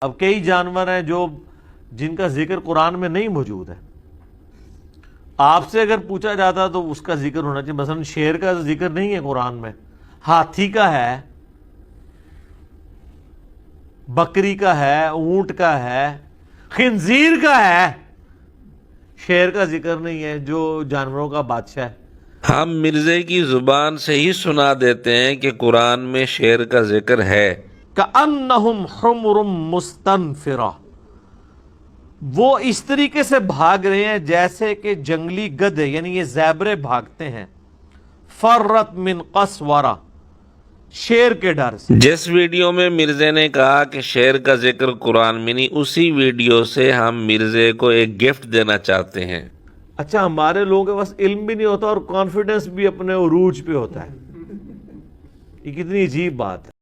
اب کئی جانور ہیں جو جن کا ذکر قرآن میں نہیں موجود ہے، آپ سے اگر پوچھا جاتا تو اس کا ذکر ہونا چاہیے. مثلا شیر کا ذکر نہیں ہے قرآن میں، ہاتھی کا ہے، بکری کا ہے، اونٹ کا ہے، خنزیر کا ہے، شیر کا ذکر نہیں ہے جو جانوروں کا بادشاہ ہے. ہم مرزے کی زبان سے ہی سنا دیتے ہیں کہ قرآن میں شیر کا ذکر ہے. کأنہم حمر مستنفرہ، وہ اس طریقے سے بھاگ رہے ہیں جیسے کہ جنگلی گدھے، یعنی یہ زیبرے بھاگتے ہیں. فرت من قسورہ، شیر کے ڈر سے. جس ویڈیو میں مرزے نے کہا کہ شیر کا ذکر قرآن میں نہیں، اسی ویڈیو سے ہم مرزے کو ایک گفٹ دینا چاہتے ہیں. اچھا، ہمارے لوگوں کے پاس علم بھی نہیں ہوتا اور کانفیڈنس بھی اپنے عروج پہ ہوتا ہے. یہ کتنی عجیب بات ہے.